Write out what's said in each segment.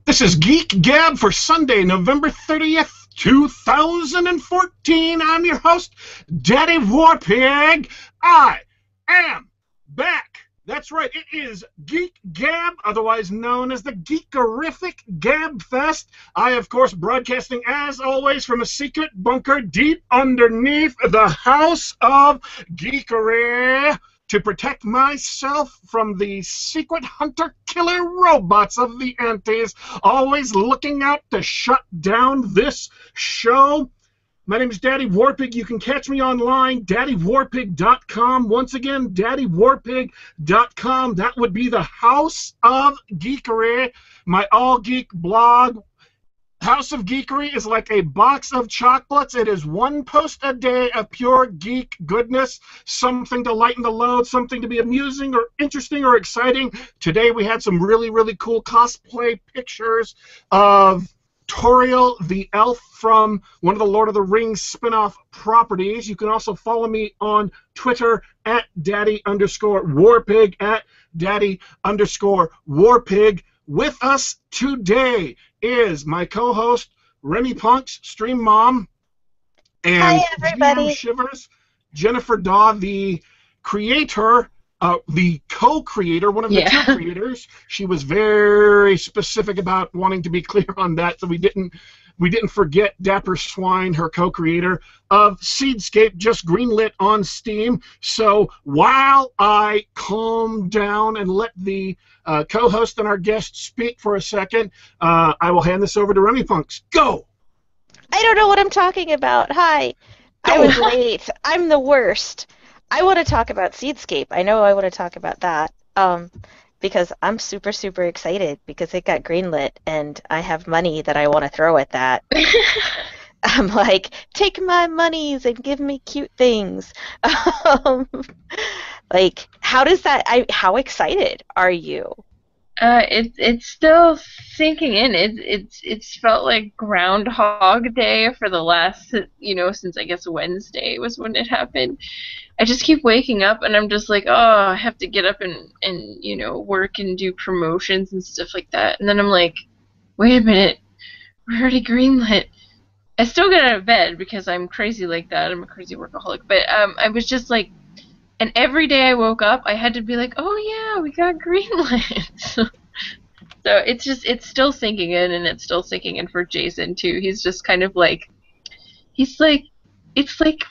This is Geek Gab for Sunday, November 30th, 2014. I'm your host, Daddy Warpig. I am back. That's right, it is Geek Gab, otherwise known as the Geekarific Gabfest. I, of course, broadcasting, as always, from a secret bunker deep underneath the House of Geekery to protect myself from the secret hunter-killer robots of the Antis, always looking out to shut down this show. My name is Daddy Warpig. You can catch me online, daddywarpig.com. Once again, daddywarpig.com. That would be the House of Geekery, my all-geek blog. House of Geekery is like a box of chocolates. It is one post a day of pure geek goodness, something to lighten the load, something to be amusing or interesting or exciting. Today we had some really, really cool cosplay pictures of Toriel the elf from one of the Lord of the Rings spin-off properties. You can also follow me on Twitter at daddy_warpig, at daddy_warpig. With us today is my co-host, RemipunX, Stream Mom, and hi, everybody. Shivers, Jennifer Daw, the creator, the co-creator, one of the two creators. She was very specific about wanting to be clear on that, so we didn't forget Dapper Swine, her co-creator of SeedScape, just greenlit on Steam. So while I calm down and let the co-host and our guest speak for a second, I will hand this over to RemipunX. Go! I don't know what I'm talking about. Hi. I was late. I'm the worst. I want to talk about SeedScape. I know I want to talk about that because I'm super, super excited because it got greenlit and I have money that I want to throw at that. I'm like, take my monies and give me cute things. Like, how does that? How excited are you? It's still sinking in. It's felt like Groundhog Day for the last, since I guess Wednesday was when it happened. I just keep waking up and I'm just like, oh, I have to get up and work and do promotions and stuff like that. And then I'm like, wait a minute, we're already greenlit. I still get out of bed because I'm crazy like that. I'm a crazy workaholic. But I was just like, and every day I woke up, I had to be like, oh yeah, we got greenlit. So it's still sinking in, and it's still sinking in for Jason too. He's just kind of like, it's like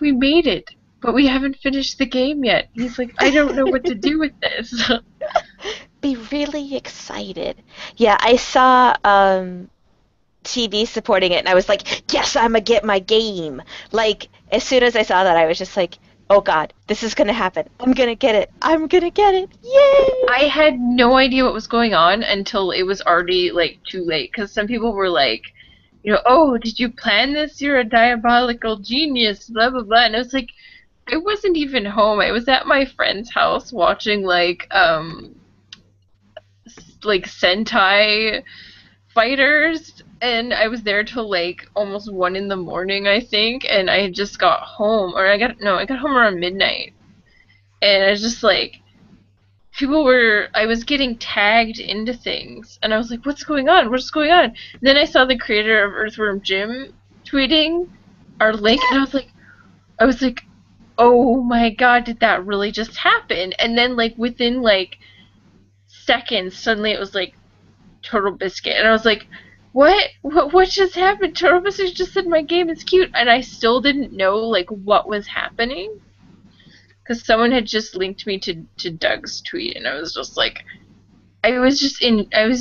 we made it, but we haven't finished the game yet. He's like, I don't know what to do with this. Be really excited. Yeah, I saw TV supporting it, and I was like, yes, I'm gonna get my game. Like, as soon as I saw that, I was just like, oh god, this is gonna happen. I'm gonna get it. I'm gonna get it. Yay! I had no idea what was going on until it was already like too late, because some people were like, oh, did you plan this? You're a diabolical genius, blah blah blah. And I was like, I wasn't even home. I was at my friend's house watching like Sentai fighters, and I was there till like almost 1 in the morning, I think, and I just got home, or I got home around midnight, and I was just like, I was getting tagged into things, and I was like, what's going on? What's going on? And then I saw the creator of Earthworm Jim tweeting our link, and I was like, oh my god, did that really just happen? And then like within like seconds, suddenly it was like Total Biscuit, and I was like, what just happened? Total Biscuit just said my game is cute, and I still didn't know like what was happening, because someone had just linked me to Doug's tweet, and I was just like, I was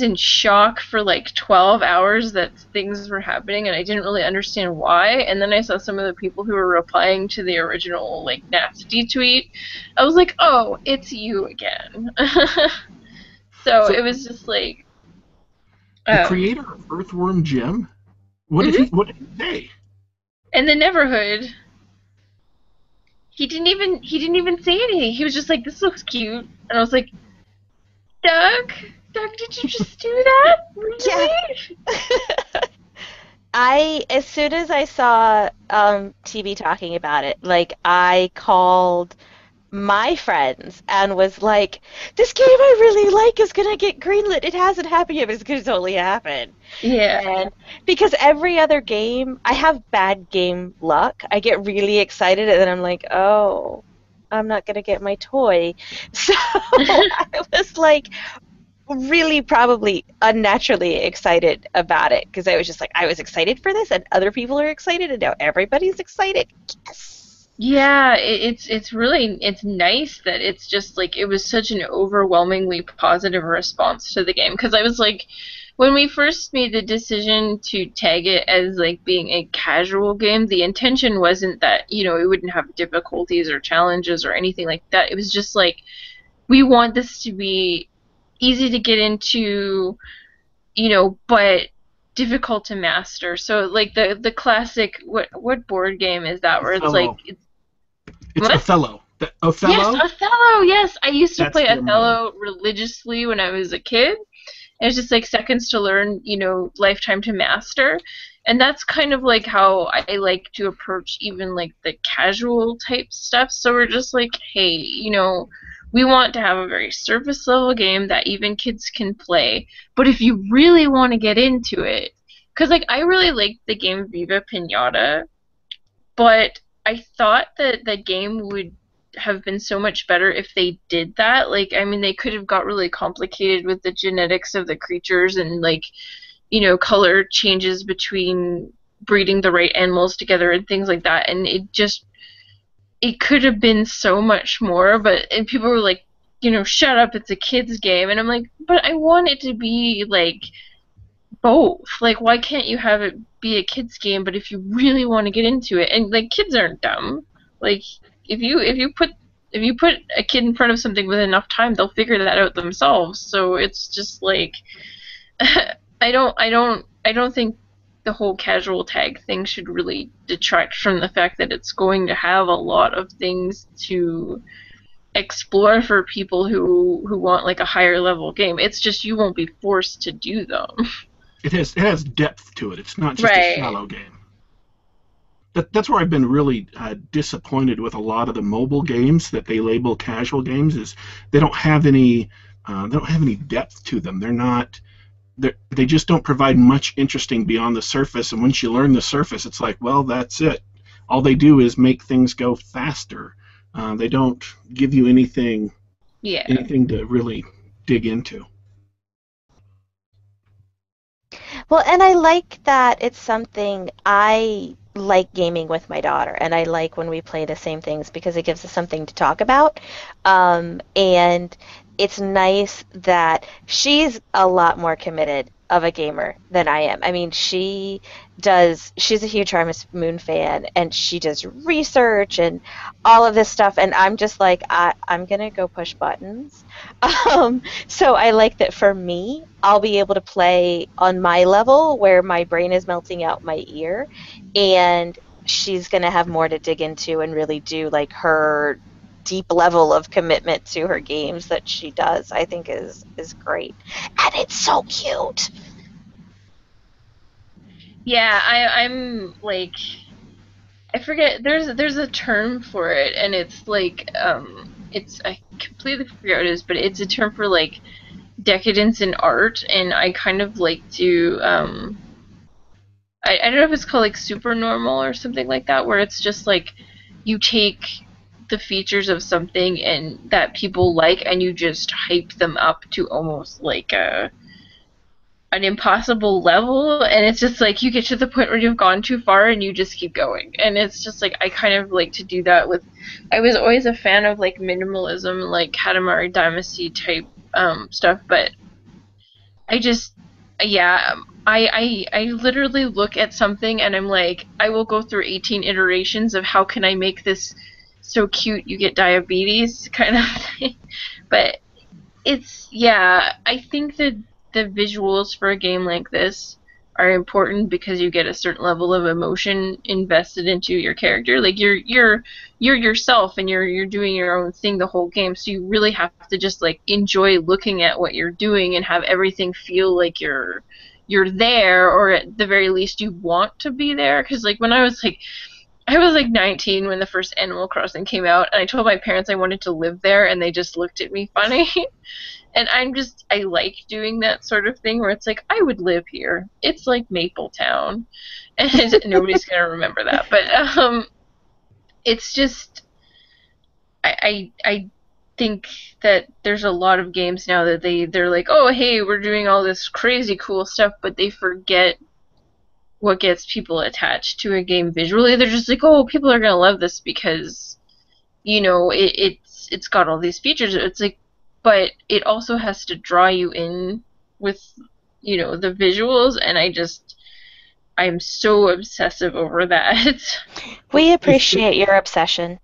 in shock for like 12 hours that things were happening, and I didn't really understand why. And then I saw some of the people who were replying to the original like nasty tweet. I was like, oh, it's you again. So it was just like, the creator of Earthworm Jim? What did he say? In the neighborhood, he didn't even say anything. He was just like, this looks cute. And I was like, Doug, did you just do that? Really? Yeah. As soon as I saw TV talking about it, like, I called my friends and was like, "This game I really like is gonna get greenlit. It hasn't happened yet, but it's gonna totally happen." Yeah. And because every other game, I have bad game luck. I get really excited and then I'm like, "Oh, I'm not gonna get my toy." So I was like really probably unnaturally excited about it because I was just like, I was excited for this and other people are excited and now everybody's excited. Yes. Yeah, it's really it's nice that it's just like it was such an overwhelmingly positive response to the game because I was like when we first made the decision to tag it as like being a casual game, the intention wasn't that, you know, it wouldn't have difficulties or challenges or anything like that. It was just like we want this to be easy to get into, you know, but difficult to master. So like the classic what board game is that where it's like Othello. It's what? Othello. Yes, Othello? Othello. Yes, I used to That's play their motto. Othello religiously when I was a kid. It was just like seconds to learn, you know, lifetime to master. And that's kind of like how I like to approach even like the casual type stuff. So we're just like, hey, you know, we want to have a very surface level game that even kids can play. But if you really want to get into it, because like I really liked the game Viva Pinata, but I thought that the game would have been so much better if they did that. Like, I mean, they could have got really complicated with the genetics of the creatures and, like, you know, color changes between breeding the right animals together and things like that. And it could have been so much more, and people were like, you know, shut up, it's a kid's game. And I'm like, but I want it to be, like, both. Like, why can't you have it be a kids game, but if you really want to get into it, and like kids aren't dumb. Like if you put a kid in front of something with enough time, they'll figure that out themselves. So it's just like I don't think the whole casual tag thing should really detract from the fact that it's going to have a lot of things to explore for people who want like a higher level game. It's just you won't be forced to do them. It has depth to it. It's not just a Right. shallow game. That's where I've been really disappointed with a lot of the mobile games that they label casual games. Is they don't have any depth to them. They just don't provide much interesting beyond the surface. And once you learn the surface, it's like, well, that's it. All they do is make things go faster. They don't give you Yeah. anything to really dig into. Well, and I like that it's something I like gaming with my daughter, and I like when we play the same things because it gives us something to talk about. And it's nice that she's a lot more committed of a gamer than I am. I mean, she's a huge Harvest Moon fan, and she does research and all of this stuff, and I'm just like, I'm gonna go push buttons. So I like that for me, I'll be able to play on my level where my brain is melting out my ear, and she's going to have more to dig into and really do like her deep level of commitment to her games that she does, I think is great. And it's so cute. Yeah, I'm like I forget there's a term for it and it's like it's I completely forget what it is, but it's a term for like decadence in art and I kind of like to I don't know if it's called like super normal or something like that where it's just like you take the features of something and that people like and you just hype them up to almost like a an impossible level and it's just like you get to the point where you've gone too far and you just keep going and it's just like I kind of like to do that with I was always a fan of like minimalism like Katamari Damacy type stuff but I just yeah I literally look at something and I'm like I will go through 18 iterations of how can I make this so cute you get diabetes kind of thing but it's yeah. I think that the visuals for a game like this are important because you get a certain level of emotion invested into your character. Like you're yourself and you're doing your own thing the whole game. So you really have to just like enjoy looking at what you're doing and have everything feel like you're there or at the very least you want to be there. Because like when I was like I was like 19 when the first Animal Crossing came out, and I told my parents I wanted to live there, and they just looked at me funny. And I like doing that sort of thing where it's like, I would live here. It's like Mapletown. And nobody's going to remember that. But it's just, I think that there's a lot of games now that they're like, oh, hey, we're doing all this crazy cool stuff, but they forget what gets people attached to a game visually. They're just like, oh, people are going to love this because, it's got all these features. It's like, but it also has to draw you in with, the visuals, and I'm so obsessive over that. We appreciate your obsession.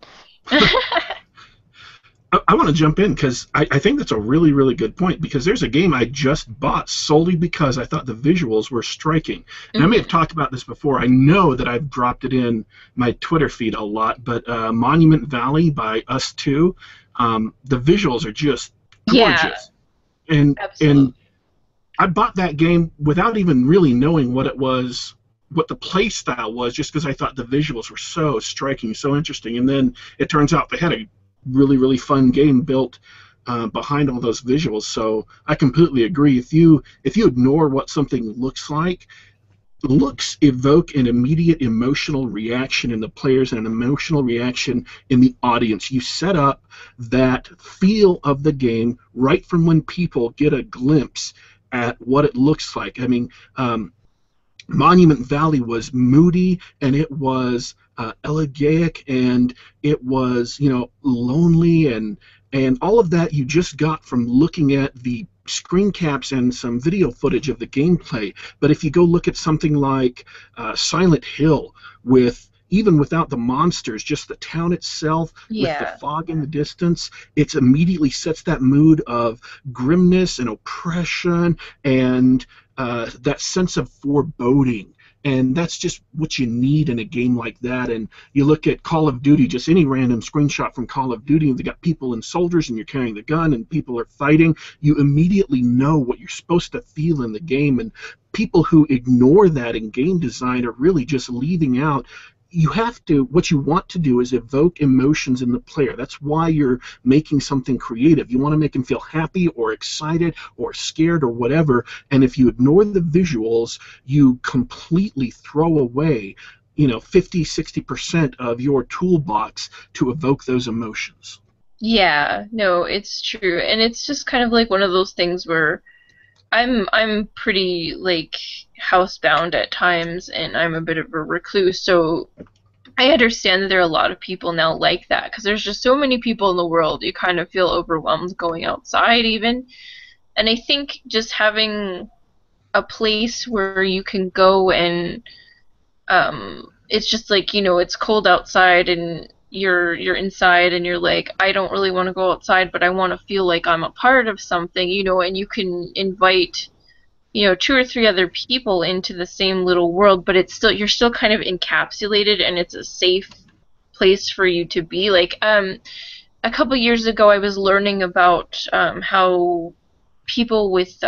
I want to jump in because I think that's a really, really good point, because there's a game I just bought solely because I thought the visuals were striking. And I may have talked about this before. I know that I've dropped it in my Twitter feed a lot, but Monument Valley by Us Two, the visuals are just gorgeous. Yeah, and absolutely. I bought that game without even really knowing what it was, what the play style was, just because I thought the visuals were so striking, so interesting. And then it turns out they had a really, really fun game built behind all those visuals. So I completely agree. If you ignore what something looks like, looks evoke an immediate emotional reaction in the players and an emotional reaction in the audience. You set up that feel of the game right from when people get a glimpse at what it looks like. I mean, Monument Valley was moody, and it was elegiac, and it was, lonely, and all of that you just got from looking at the screen caps and some video footage of the gameplay. But if you go look at something like Silent Hill, even without the monsters, just the town itself, with the fog in the distance, it immediately sets that mood of grimness and oppression and that sense of foreboding. And that's just what you need in a game like that. And you look at Call of Duty, just any random screenshot from Call of Duty, and they got people and soldiers, and you're carrying the gun, and people are fighting. You immediately know what you're supposed to feel in the game. And people who ignore that in game design are really just leaving out. What you want to do is evoke emotions in the player. That's why you're making something creative. You want to make them feel happy or excited or scared or whatever. And if you ignore the visuals, you completely throw away, 50, 60% of your toolbox to evoke those emotions. Yeah, no, it's true. And it's just kind of like one of those things where I'm pretty like housebound at times, and I'm a bit of a recluse, so I understand that there are a lot of people now like that, because there's just so many people in the world, you kind of feel overwhelmed going outside even. And I think just having a place where you can go and it's just like, it's cold outside and you're inside and you're like, I don't really want to go outside, but I want to feel like I'm a part of something, and you can invite, two or three other people into the same little world, but you're still kind of encapsulated, and it's a safe place for you to be. Like, a couple years ago, I was learning about how people with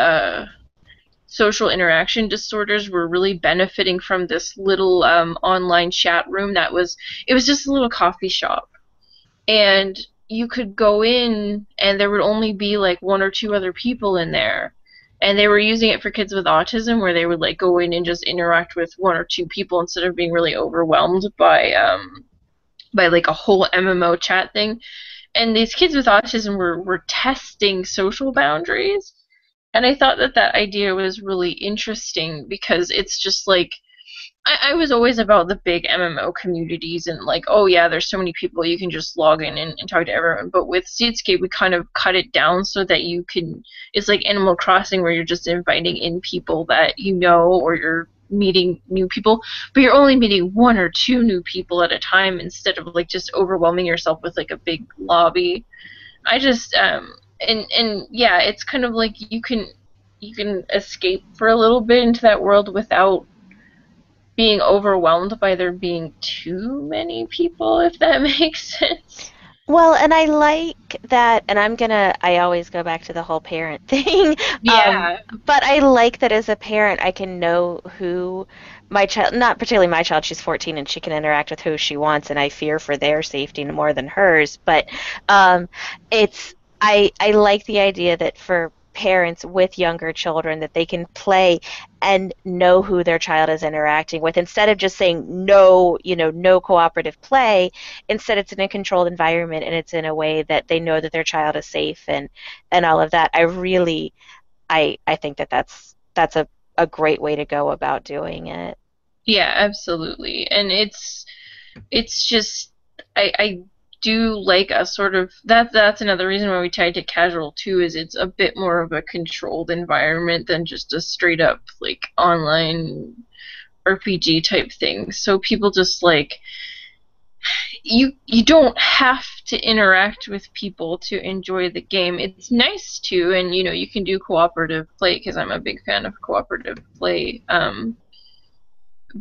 social interaction disorders were really benefiting from this little online chat room it was just a little coffee shop, and you could go in and there would only be like one or two other people in there, and they were using it for kids with autism, where they would like go in and just interact with one or two people instead of being really overwhelmed by like a whole MMO chat thing. And these kids with autism were testing social boundaries. And I thought that idea was really interesting, because it's just like, I was always about the big MMO communities and like, oh yeah, there's so many people, you can just log in and talk to everyone. But with SeedScape, we kind of cut it down so that it's like Animal Crossing, where you're just inviting in people that or you're meeting new people, but you're only meeting one or two new people at a time, instead of like just overwhelming yourself with like a big lobby. I just and yeah, it's kind of like you can escape for a little bit into that world without being overwhelmed by there being too many people, if that makes sense. Well, and I like that, and I always go back to the whole parent thing. Yeah. But I like that as a parent, I can know who my child, not particularly my child, she's 14 and she can interact with who she wants, and I fear for their safety more than hers. But um, I like the idea that for parents with younger children that they can play and know who their child is interacting with instead of just saying no, no cooperative play. Instead, it's in a controlled environment and it's in a way that they know that their child is safe and all of that. I think that that's a great way to go about doing it. Yeah, absolutely. And it's just I do like a sort of that's another reason why we tied to casual too, is it's a bit more of a controlled environment than just a straight up like online RPG type thing. So people just like you don't have to interact with people to enjoy the game. It's nice to, and you can do cooperative play because I'm a big fan of cooperative play.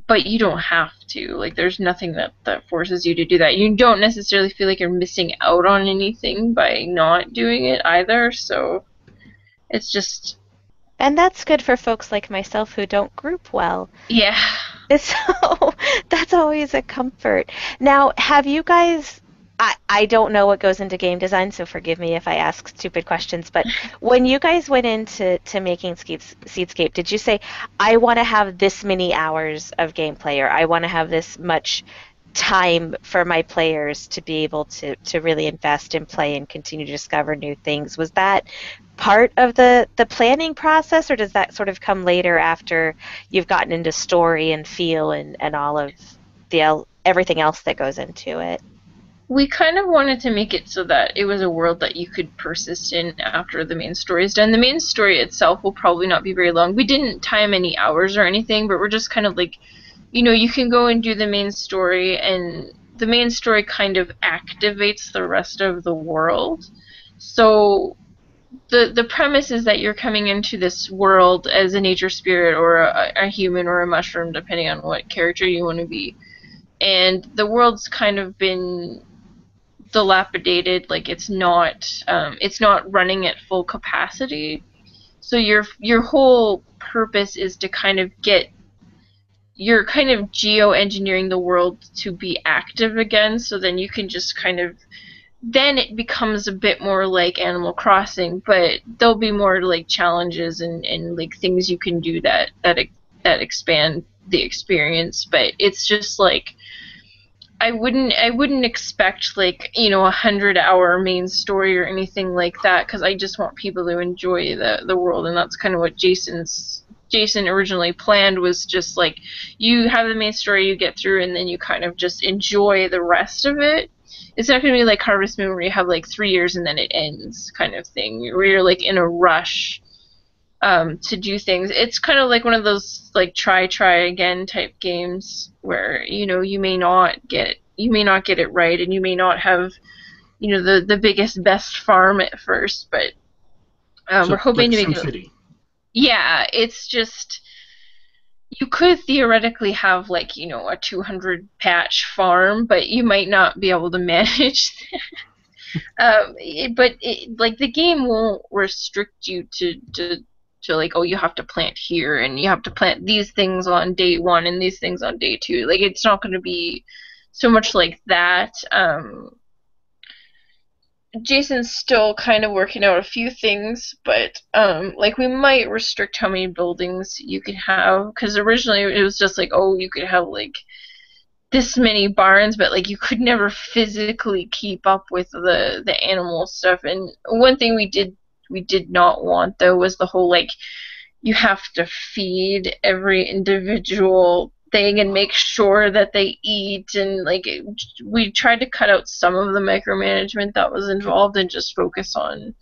But you don't have to. Like, there's nothing that forces you to do that. You don't necessarily feel like you're missing out on anything by not doing it either. So it's just, And that's good for folks like myself who don't group well. yeah. So that's always a comfort. Now, have you guys, I don't know what goes into game design, so forgive me if I ask stupid questions, but when you guys went into making Seedscape, did you say, I want to have this many hours of gameplay, or I want to have this much time for my players to be able to really invest in play and continue to discover new things? Was that part of the planning process, or does that sort of come later after you've gotten into story and feel and all of everything else that goes into it? We kind of wanted to make it so that it was a world that you could persist in after the main story is done. The main story itself will probably not be very long. We didn't time any hours or anything, but we're just kind of like, you can go and do the main story, and the main story kind of activates the rest of the world. So the premise is that you're coming into this world as a nature spirit or a human or a mushroom, depending on what character you want to be. And the world's kind of been dilapidated, like it's not running at full capacity. So your whole purpose is to kind of you're kind of geoengineering the world to be active again, so then you can just kind of, then it becomes a bit more like Animal Crossing, but there'll be more like challenges and like things you can do that expand the experience. But it's just like I wouldn't expect like 100-hour main story or anything like that, because I just want people to enjoy the world, and that's kind of what Jason originally planned, was just like you have the main story you get through, and then you kind of just enjoy the rest of it. It's not going to be like Harvest Moon where you have like 3 years and then it ends kind of thing, where you're like in a rush to do things. It's kind of like one of those like try again type games where you may not get it right, and you may not have the biggest best farm at first, but So, we're hoping like to make it. SimCity. Yeah, it's just you could theoretically have like a 200 patch farm, but you might not be able to manage like the game won't restrict you to like, oh, you have to plant here and you have to plant these things on day 1 and these things on day 2. Like, it's not going to be so much like that. Jason's still kind of working out a few things, but like we might restrict how many buildings you can have, because originally it was just like, oh, you could have like this many barns, but like you could never physically keep up with the animal stuff. And one thing we did not want though was the whole like you have to feed every individual thing and make sure that they eat, and like we tried to cut out some of the micromanagement that was involved and just focus on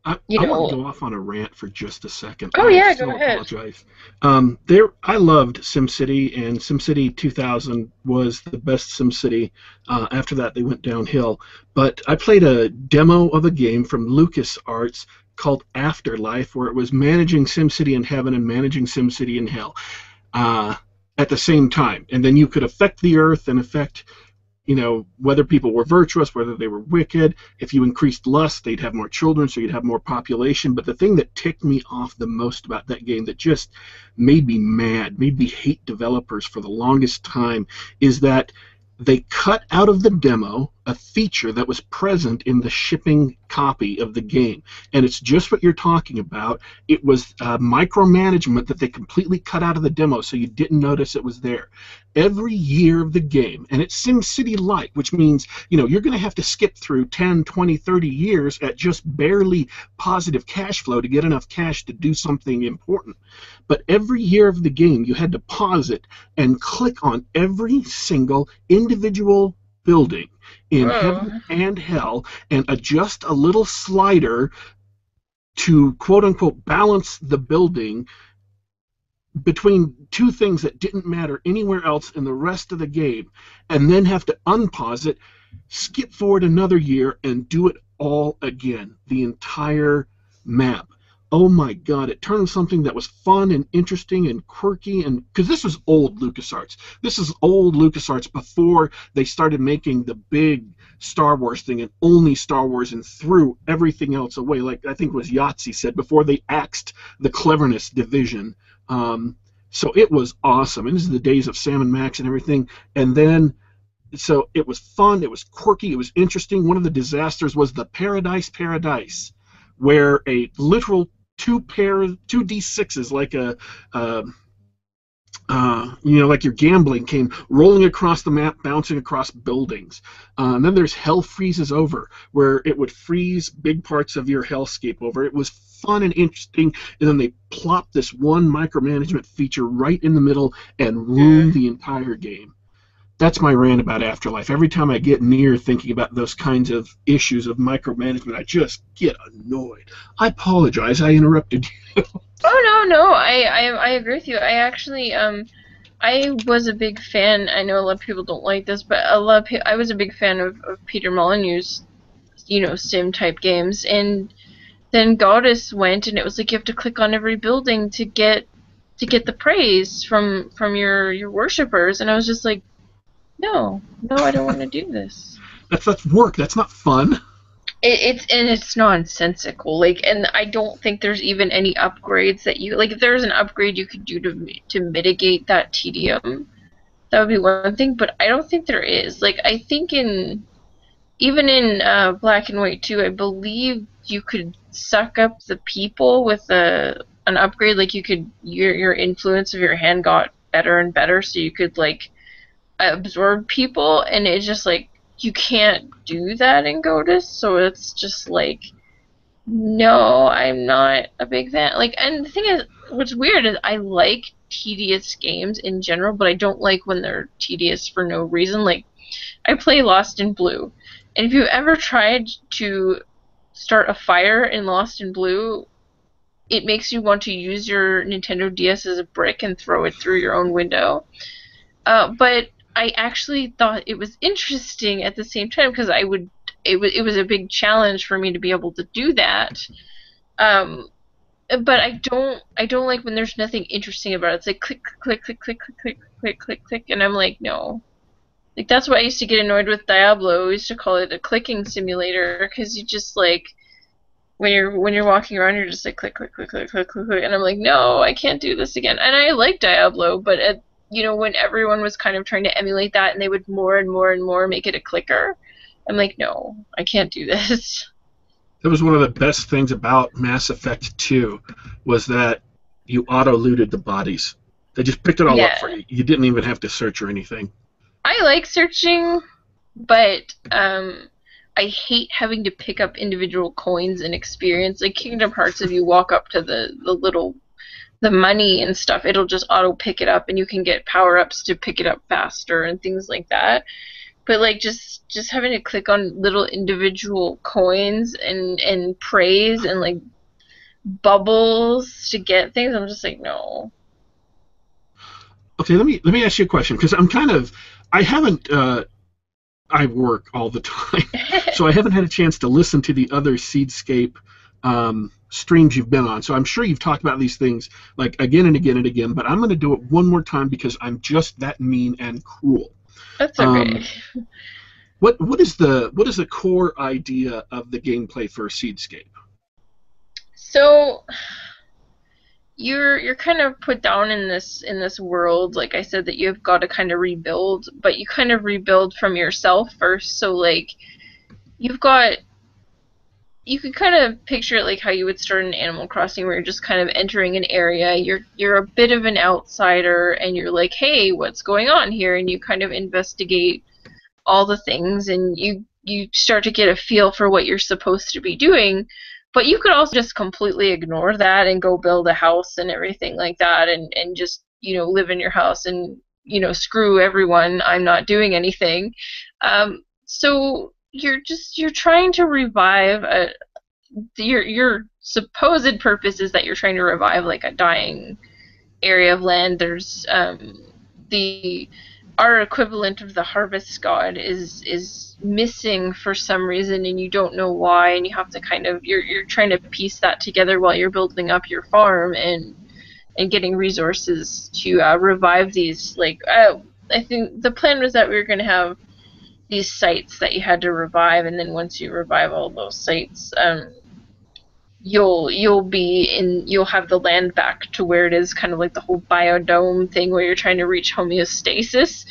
I want to go off on a rant for just a second. Oh, yeah, go ahead. Apologize. I loved SimCity, and SimCity 2000 was the best SimCity. After that, they went downhill. But I played a demo of a game from LucasArts called Afterlife, where it was managing SimCity in heaven and managing SimCity in hell at the same time. And then you could affect the Earth and affect you know, whether people were virtuous, whether they were wicked. If you increased lust, they'd have more children, so you'd have more population. But the thing that ticked me off the most about that game, that just made me mad, made me hate developers for the longest time, is that they cut out of the demo a feature that was present in the shipping copy of the game. And it's just what you're talking about. It was micromanagement that they completely cut out of the demo, so you didn't notice it was there. Every year of the game, and it's SimCity-like, which means, you know, you're going to have to skip through 10, 20, 30 years at just barely positive cash flow to get enough cash to do something important. But every year of the game, you had to pause it and click on every single individual building in heaven and hell and adjust a little slider to quote-unquote balance the building between two things that didn't matter anywhere else in the rest of the game, and then have to unpause it, skip forward another year, and do it all again, the entire map. Oh my God, it turned something that was fun and interesting and quirky, and because this was old LucasArts. This is old LucasArts before they started making the big Star Wars thing and only Star Wars and threw everything else away, like I think it was Yahtzee said, before they axed the cleverness division. So it was awesome, and this is the days of Sam and Max and everything. And then, so it was fun, it was quirky, it was interesting. One of the disasters was the Paradise, where a literal 2d6s, like a you know, like you're gambling, came rolling across the map, bouncing across buildings. And then there's Hell Freezes Over, where it would freeze big parts of your hellscape over. It was fun and interesting, and then they plopped this one micromanagement feature right in the middle and ruined the entire game. That's my rant about Afterlife. Every time I get near thinking about those kinds of issues of micromanagement, I just get annoyed. I apologize. I interrupted you. Oh no, I agree with you. I actually I was a big fan. I know a lot of people don't like this, but I was a big fan of Peter Molyneux's, you know, sim type games. And then Goddess went, and it was like you have to click on every building to get the praise from your worshippers. And I was just like, no, I don't want to do this. That's work. That's not fun. It's nonsensical. Like, and I don't think there's even any upgrades that you like. If there's an upgrade you could do to mitigate that tedium, that would be one thing. But I don't think there is. Like, I think even in Black and White 2, I believe you could suck up the people with an upgrade. Like, you could your influence of your hand got better and better, so you could like absorb people, and it's just like you can't do that in Godus, so it's just like, no, I'm not a big fan. Like, and the thing is, what's weird is I like tedious games in general, but I don't like when they're tedious for no reason. Like, I play Lost in Blue, and if you've ever tried to start a fire in Lost in Blue, it makes you want to use your Nintendo DS as a brick and throw it through your own window. But I actually thought it was interesting at the same time, because it was a big challenge for me to be able to do that. But I don't like when there's nothing interesting about it. It's like click, click, click, click, click, click, click, click, click, and I'm like, no. Like, that's why I used to get annoyed with Diablo. I used to call it a clicking simulator, because you just like, when you're walking around, you're just like click, click, click, click, click, click, click, and I'm like, no, I can't do this again. And I like Diablo, but you know, when everyone was kind of trying to emulate that, and they would more and more and more make it a clicker, I'm like, no, I can't do this. That was one of the best things about Mass Effect 2, was that you auto-looted the bodies. They just picked it all up for you. You didn't even have to search or anything. I like searching, but I hate having to pick up individual coins and experience. Like Kingdom Hearts, if you walk up to the money and stuff, it'll just auto pick it up, and you can get power-ups to pick it up faster and things like that. But like just having to click on little individual coins and praise and like bubbles to get things, I'm just like, no. Okay, let me ask you a question, because I work all the time, so I haven't had a chance to listen to the other SeedScape streams you've been on. So I'm sure you've talked about these things like again and again and again, but I'm going to do it one more time because I'm just that mean and cruel. That's Um, okay. what is the core idea of the gameplay for SeedScape? So you're kind of put down in this world, like I said, that you've got to kind of rebuild, but you kind of rebuild from yourself first. So like you've got you could kind of picture it like how you would start in Animal Crossing, where you're just kind of entering an area. You're a bit of an outsider, and you're like, hey, what's going on here? And you kind of investigate all the things, and you start to get a feel for what you're supposed to be doing. But you could also just completely ignore that and go build a house and everything like that, and just live in your house and screw everyone. I'm not doing anything. So you're trying to revive your supposed purpose is that you're trying to revive like a dying area of land. There's the our equivalent of the harvest god is missing for some reason, and you don't know why, and you have to kind of you're trying to piece that together while you're building up your farm and getting resources to revive these. Like I think the plan was that we were going to have these sites that you had to revive, and then once you revive all those sites, you'll have the land back to where it is, kind of like the whole biodome thing where you're trying to reach homeostasis.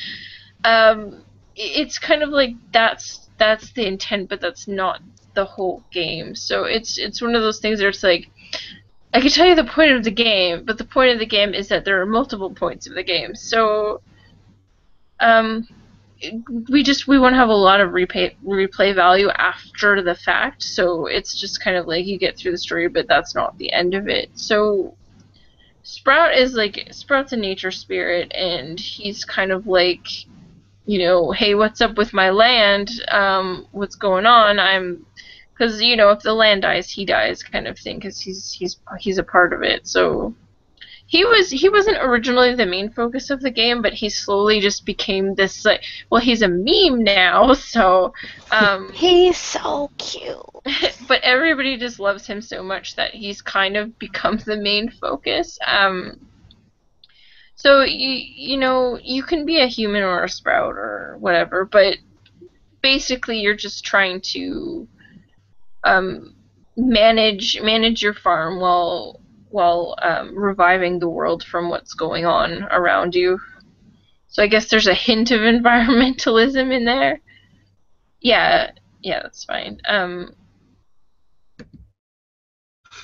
It's kind of like that's the intent, but that's not the whole game. So it's one of those things where it's like, I can tell you the point of the game, but the point of the game is that there are multiple points of the game. So um, we want to have a lot of replay value after the fact. So it's just kind of like you get through the story, but that's not the end of it. So Sprout's a nature spirit, and he's kind of like, hey, what's up with my land? What's going on? Because if the land dies, he dies, kind of thing, because he's a part of it. So he wasn't originally the main focus of the game, but he slowly just became this, like, well, he's a meme now, so He's so cute. but everybody just loves him so much that he's kind of become the main focus. So you can be a human or a sprout or whatever, but basically you're just trying to manage your farm while reviving the world from what's going on around you. So I guess there's a hint of environmentalism in there. Yeah, that's fine.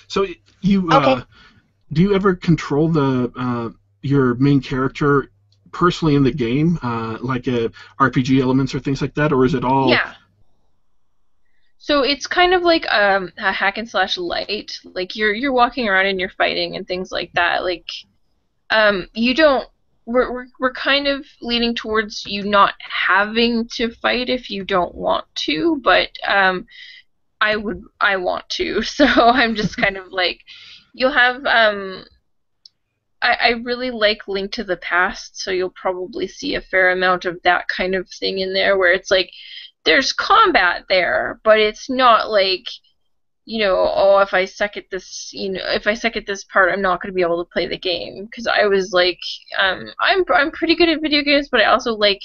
So you Okay. do you ever control the your main character personally in the game, like RPG elements or things like that, or is it all? Yeah. So it's kind of like a hack and slash light. Like you're walking around and you're fighting and things like that. Like you don't. We're kind of leaning towards you not having to fight if you don't want to, but I want to, so I'm just kind of like, you'll have I really like Link to the Past, so you'll probably see a fair amount of that kind of thing in there, where it's like there's combat there, but it's not like, oh, if I suck at this, if I suck at this part, I'm not going to be able to play the game. Because I was like, I'm pretty good at video games, but I also like,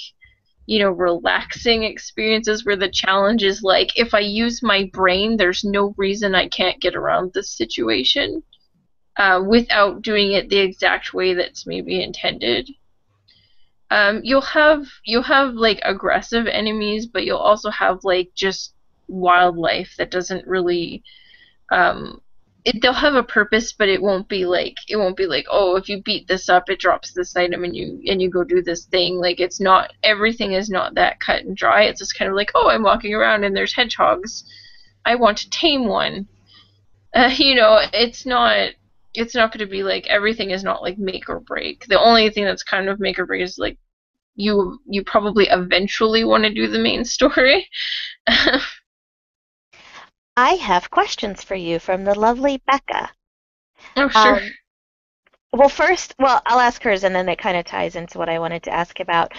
relaxing experiences where the challenge is like, if I use my brain, there's no reason I can't get around this situation without doing it the exact way that's maybe intended. You'll have like aggressive enemies, but you'll also have like just wildlife that doesn't really they'll have a purpose, but it won't be like, oh, if you beat this up, it drops this item and you go do this thing. Like, it's not, everything is not that cut and dry. It's just kind of like, oh, I'm walking around and there's hedgehogs. I want to tame one. It's not going to be like, everything is not like make or break. The only thing that's kind of make or break is like you probably eventually want to do the main story. I have questions for you from the lovely Becca. Oh, sure. Well, I'll ask hers, and then it kind of ties into what I wanted to ask about.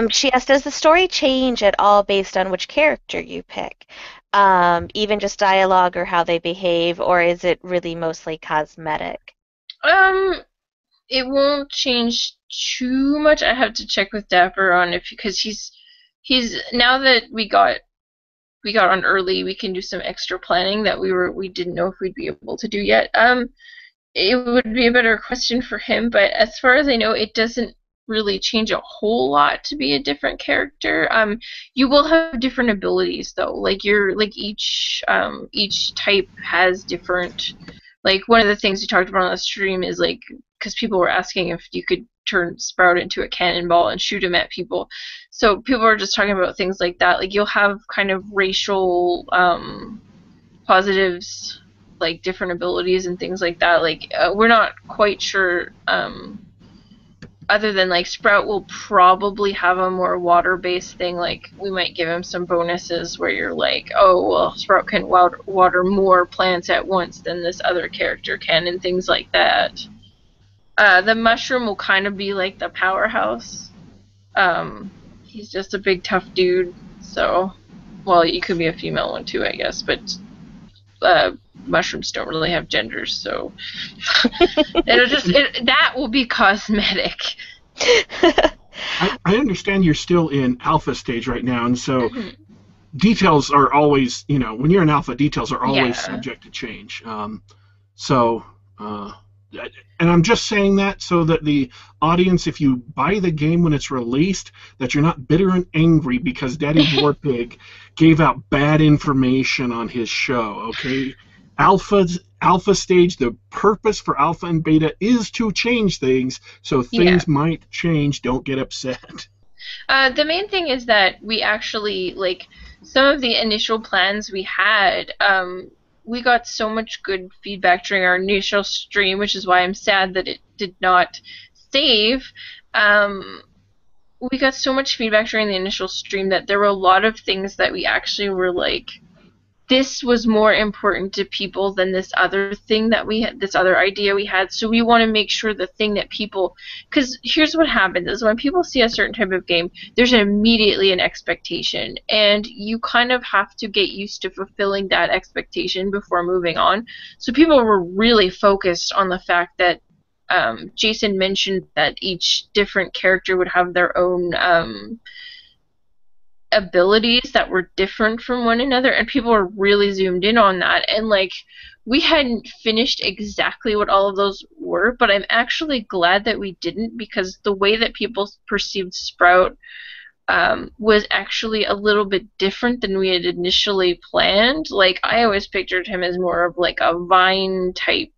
She asked, does the story change at all based on which character you pick? Even just dialogue or how they behave, or is it really mostly cosmetic? It won't change too much. I have to check with Dapper on if because he's now that we got on early, we can do some extra planning that we didn't know if we'd be able to do yet. It would be a better question for him, but as far as I know, it doesn't really change a whole lot to be a different character. You will have different abilities though. Like each type has different. Like one of the things we talked about on the stream is like because people were asking if you could turn Sprout into a cannonball and shoot him at people. So people are just talking about things like that. Like you'll have kind of racial positives, like different abilities and things like that. Like we're not quite sure. Other than like Sprout will probably have a more water-based thing. Like we might give him some bonuses where you're like, oh well, Sprout can water more plants at once than this other character can, and things like that. The mushroom will kind of be like the powerhouse. He's just a big tough dude. So, well, you could be a female one too, I guess, but mushrooms don't really have genders, so that will be cosmetic. I understand you're still in alpha stage right now, and so details are always, when you're in alpha, details are always subject to change. And I'm just saying that so that the audience, if you buy the game when it's released, that you're not bitter and angry because Daddy Warpig gave out bad information on his show, okay? Alpha stage, the purpose for alpha and beta is to change things, so things might change. Don't get upset. The main thing is that we actually, like, some of the initial plans we had, we got so much good feedback during our initial stream, which is why I'm sad that it did not save. We got so much feedback during the initial stream that there were a lot of things that we actually were like, this was more important to people than this other thing that we had, this other idea we had. So we want to make sure the thing that people, because here's what happens is when people see a certain type of game, there's immediately an expectation, and you kind of have to get used to fulfilling that expectation before moving on. So people were really focused on the fact that Jason mentioned that each different character would have their own abilities that were different from one another, and people were really zoomed in on that. And like, we hadn't finished exactly what all of those were, but I'm actually glad that we didn't, because the way that people perceived Sprout was actually a little bit different than we had initially planned. Like, I always pictured him as more of like a vine type,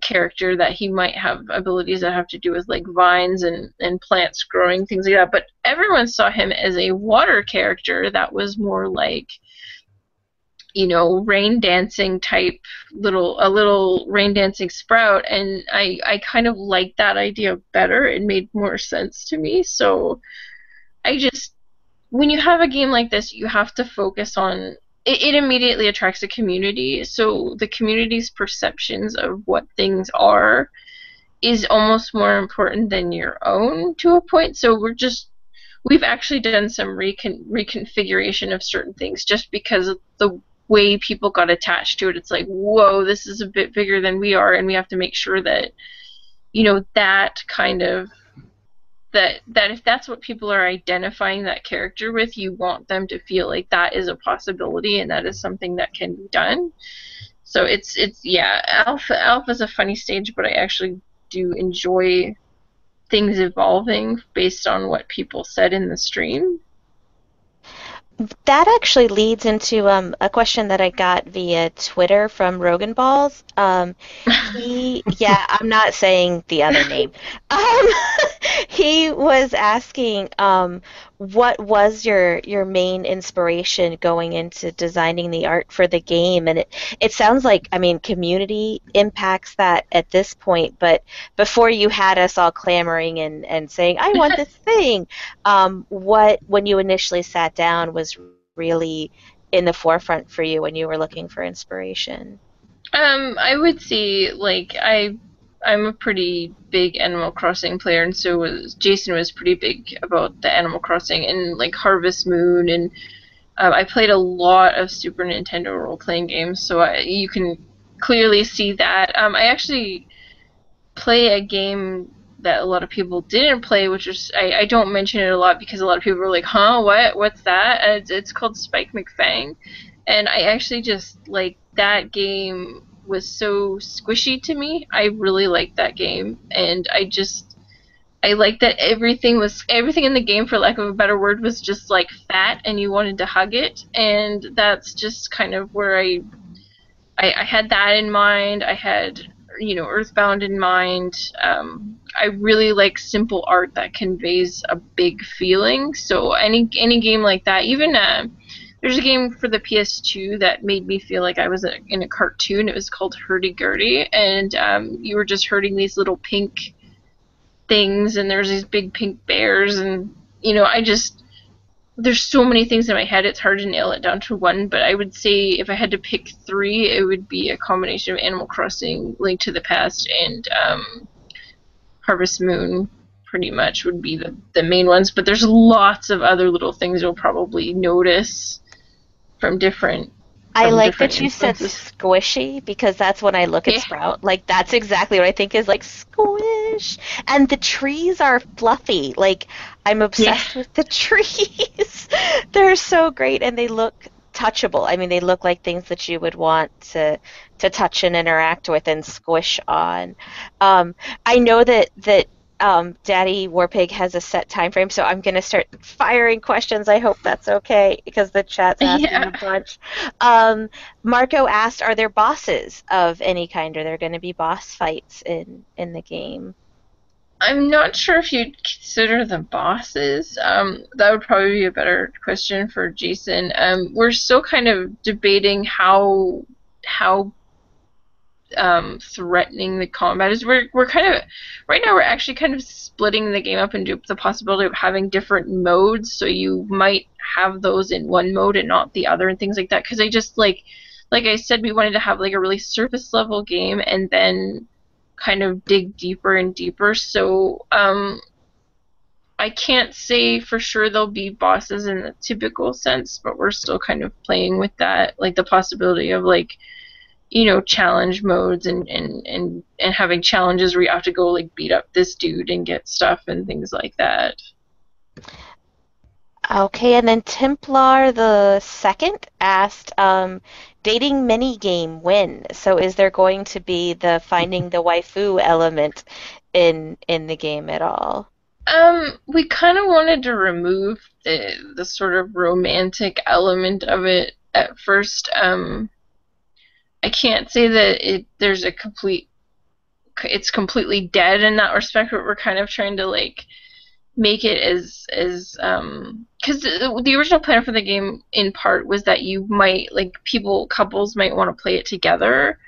character, that he might have abilities that have to do with like vines and plants growing, things like that. But everyone saw him as a water character that was more like, rain dancing type, a little rain dancing Sprout, and I kind of liked that idea better. It made more sense to me. So when you have a game like this, you have to focus on it immediately attracts a community, so the community's perceptions of what things are is almost more important than your own to a point. So we've actually done some reconfiguration of certain things just because of the way people got attached to it. It's like, whoa, this is a bit bigger than we are, and we have to make sure that, that kind of that if that's what people are identifying that character with, you want them to feel like that is a possibility and that is something that can be done. So it's alpha's a funny stage, but I actually do enjoy things evolving based on what people said in the stream. That actually leads into a question that I got via Twitter from Rogan Balls. I'm not saying the other name. He was asking, what was your main inspiration going into designing the art for the game? And it sounds like, community impacts that at this point, but before you had us all clamoring and saying, I want this thing, when you initially sat down was really in the forefront for you when you were looking for inspiration? I would say, like, I'm a pretty big Animal Crossing player, and so Jason was pretty big about the Animal Crossing and like Harvest Moon, and I played a lot of Super Nintendo role-playing games, so you can clearly see that. I actually play a game that a lot of people didn't play, which is I don't mention it a lot because a lot of people are like, huh, what's that? And it's called Spike McFang, and I actually just like that game was so squishy to me. I really liked that game, and I liked that everything in the game, for lack of a better word, was just like fat, and you wanted to hug it, and that's just kind of where I had that in mind. I had, Earthbound in mind. I really like simple art that conveys a big feeling. So any game like that, even there's a game for the PS2 that made me feel like I was in a cartoon. It was called Hurdy-Gurdy, and you were just herding these little pink things, and there's these big pink bears, and there's so many things in my head, it's hard to nail it down to one, but I would say if I had to pick three, it would be a combination of Animal Crossing, Link to the Past, and Harvest Moon, pretty much, would be the main ones. But there's lots of other little things you'll probably notice from different I like that you said squishy, because that's when I look at Sprout. Like, that's exactly what I think is like squish. And the trees are fluffy. Like, I'm obsessed with the trees. They're so great, and they look touchable. I mean, they look like things that you would want to touch and interact with and squish on. I know that Daddy Warpig has a set time frame, so I'm going to start firing questions. I hope that's okay, because the chat's asking a bunch. Marco asked, are there bosses of any kind? Are there going to be boss fights in the game? I'm not sure if you'd consider them bosses. That would probably be a better question for Jason. We're still kind of debating how threatening the combat is. We're kind of right now, we're actually kind of splitting the game up into the possibility of having different modes, so you might have those in one mode and not the other, and things like that, because I just like I said, we wanted to have like a really surface level game and then kind of dig deeper and deeper. So I can't say for sure there'll be bosses in the typical sense, but we're still kind of playing with that, like the possibility of like challenge modes and having challenges where you have to go like beat up this dude and get stuff and things like that. Okay, and then Templar the Second asked, dating mini game when? So is there going to be the finding the waifu element in the game at all? We kind of wanted to remove the sort of romantic element of it at first. I can't say that it's completely dead in that respect, but we're kind of trying to like make it as because the original plan for the game in part was that you might like couples might want to play it together,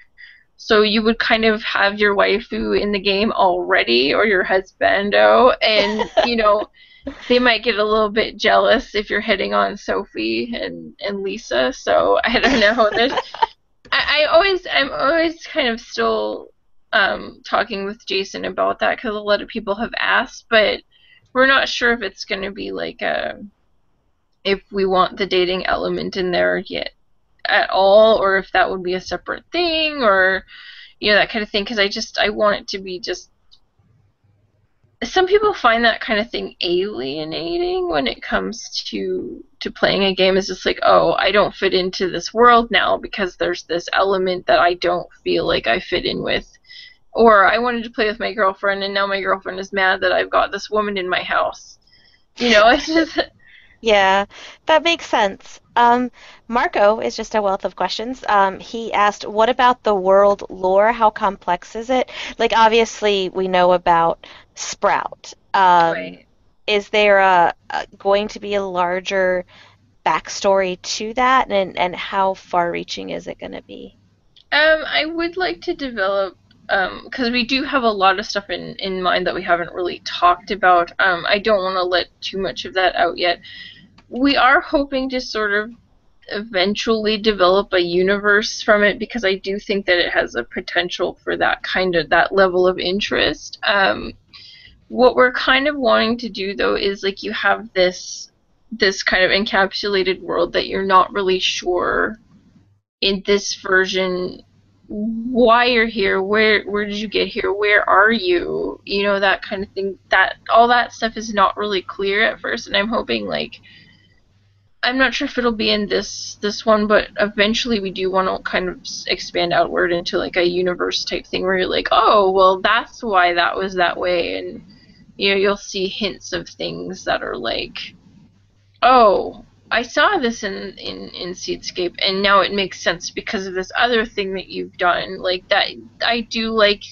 so you would kind of have your waifu in the game already, or your husbando, and they might get a little bit jealous if you're hitting on Sophie and Lisa. So I don't know. I'm always kind of still talking with Jason about that, because a lot of people have asked, but we're not sure if it's going to be like if we want the dating element in there yet at all, or if that would be a separate thing, or that kind of thing, because I want it to be just. Some people find that kind of thing alienating when it comes to playing a game. It's just like, oh, I don't fit into this world now because there's this element that I don't feel like I fit in with. Or I wanted to play with my girlfriend, and now my girlfriend is mad that I've got this woman in my house. It's just. Yeah, that makes sense. Marco is just a wealth of questions. He asked, what about the world lore? How complex is it? Like, obviously, we know about Sprout. Right. Is there going to be a larger backstory to that, and how far-reaching is it going to be? I would like to develop, because we do have a lot of stuff in mind that we haven't really talked about. I don't want to let too much of that out yet. We are hoping to sort of eventually develop a universe from it, because I do think that it has a potential for that level of interest. What we're kind of wanting to do, though, is like you have this kind of encapsulated world that you're not really sure in this version why you're here, where did you get here, where are you, you know, that kind of thing. That all that stuff is not really clear at first, and I'm hoping, like, I'm not sure if it'll be in this one, but eventually we do want to kind of expand outward into like a universe type thing where you're like, oh, well, that's why that was that way, and you know, you'll see hints of things that are like, oh, I saw this in SeedScape, and now it makes sense because of this other thing that you've done. Like that, I do like.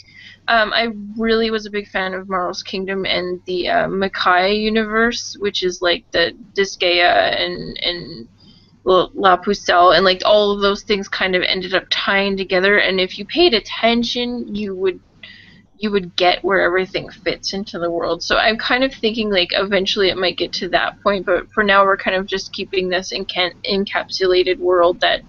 I really was a big fan of Marvel's Kingdom and the Makai universe, which is like the Disgaea and La Pucelle, and like all of those things kind of ended up tying together. And if you paid attention, you would get where everything fits into the world. So I'm kind of thinking like eventually it might get to that point, but for now we're kind of just keeping this encapsulated world that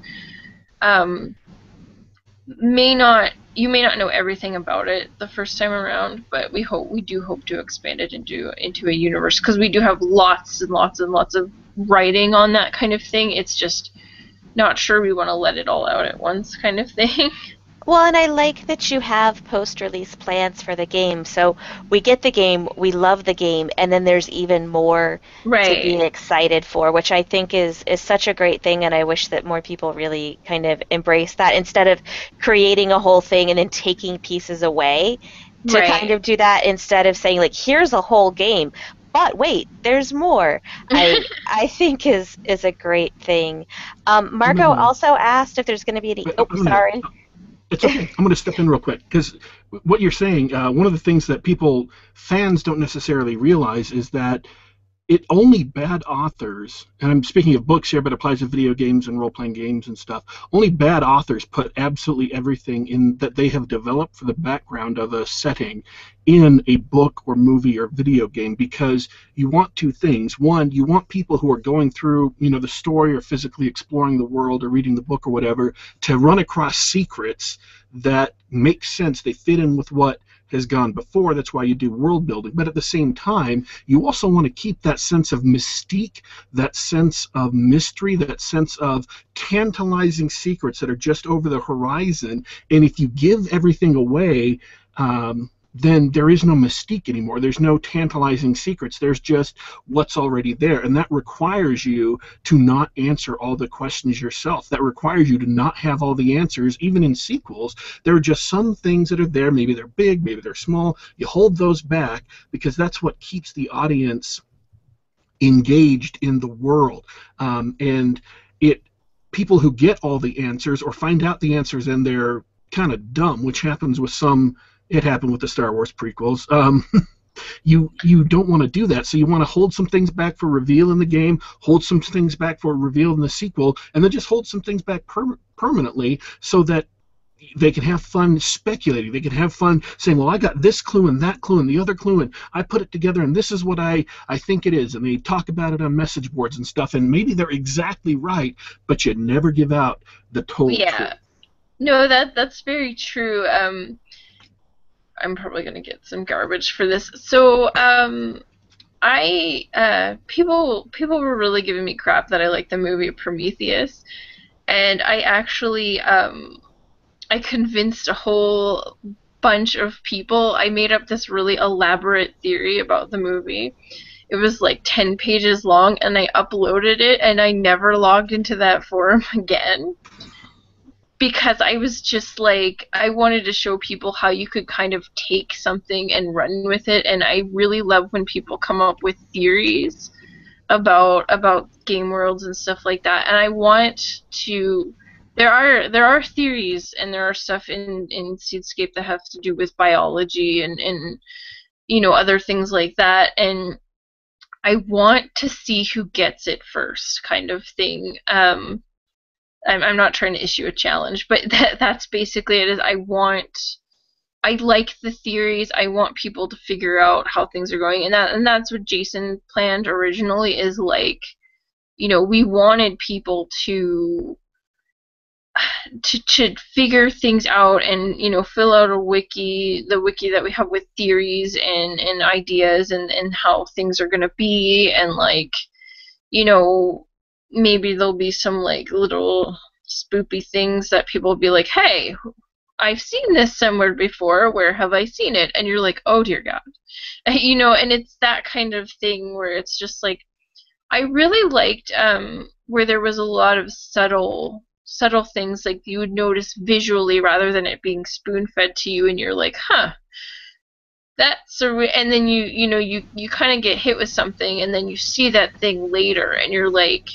you may not know everything about it the first time around, but we do hope to expand it into a universe, because we do have lots and lots and lots of writing on that kind of thing. It's just not sure we want to let it all out at once kind of thing. Well, and I like that you have post-release plans for the game. So we get the game, we love the game, and then there's even more to be Right. excited for, which I think is such a great thing, and I wish that more people really kind of embrace that instead of creating a whole thing and then taking pieces away to kind Right. of do that instead of saying like, here's a whole game. But wait, there's more. I think is a great thing. I'm Marco gonna, also asked if there's going to be any. Oh, I'm gonna sorry. It's okay. I'm going to step in real quick because what you're saying, one of the things that fans don't necessarily realize is that only bad authors, and I'm speaking of books here, but it applies to video games and role-playing games and stuff. Only bad authors put absolutely everything in that they have developed for the background of a setting in a book or movie or video game, because you want two things. One, you want people who are going through, the story or physically exploring the world or reading the book or whatever to run across secrets that make sense. They fit in with what has gone before. That's why you do world building. But at the same time, you also want to keep that sense of mystique, that sense of mystery, that sense of tantalizing secrets that are just over the horizon. And if you give everything away, then there is no mystique anymore. There's no tantalizing secrets. There's just what's already there. And that requires you to not answer all the questions yourself. That requires you to not have all the answers. Even in sequels, there are just some things that are there. Maybe they're big, maybe they're small. You hold those back because that's what keeps the audience engaged in the world. And people who get all the answers or find out the answers and they're kind of dumb, which happens with some. It happened with the Star Wars prequels. You don't want to do that, so you want to hold some things back for reveal in the game, hold some things back for reveal in the sequel, and then just hold some things back permanently so that they can have fun speculating. They can have fun saying, well, I got this clue and that clue and the other clue, and I put it together, and this is what I think it is. And they talk about it on message boards and stuff, and maybe they're exactly right, but you never give out the total truth. Yeah. No, that's very true. I'm probably gonna get some garbage for this. So, people were really giving me crap that I like the movie Prometheus, and I actually I convinced a whole bunch of people. I made up this really elaborate theory about the movie. It was like 10 pages long, and I uploaded it, and I never logged into that forum again, because I was just like, I wanted to show people how you could kind of take something and run with it, and I really love when people come up with theories about game worlds and stuff like that. And I want to there are theories, and there are stuff in SeedScape that have to do with biology and other things like that, and I want to see who gets it first, kind of thing. I'm not trying to issue a challenge, but that's basically it. Is I like the theories. I want people to figure out how things are going, and that's what Jason planned originally. Is like, we wanted people to figure things out and fill out the wiki that we have with theories and ideas and how things are gonna be, and like, maybe there'll be some like little spoopy things that people will be like, hey, I've seen this somewhere before. Where have I seen it? And you're like, oh dear God. You know, and it's that kind of thing where it's just like, I really liked where there was a lot of subtle things like you would notice visually rather than it being spoon-fed to you, and you're like, huh, that's and then you kind of get hit with something, and then you see that thing later, and you're like,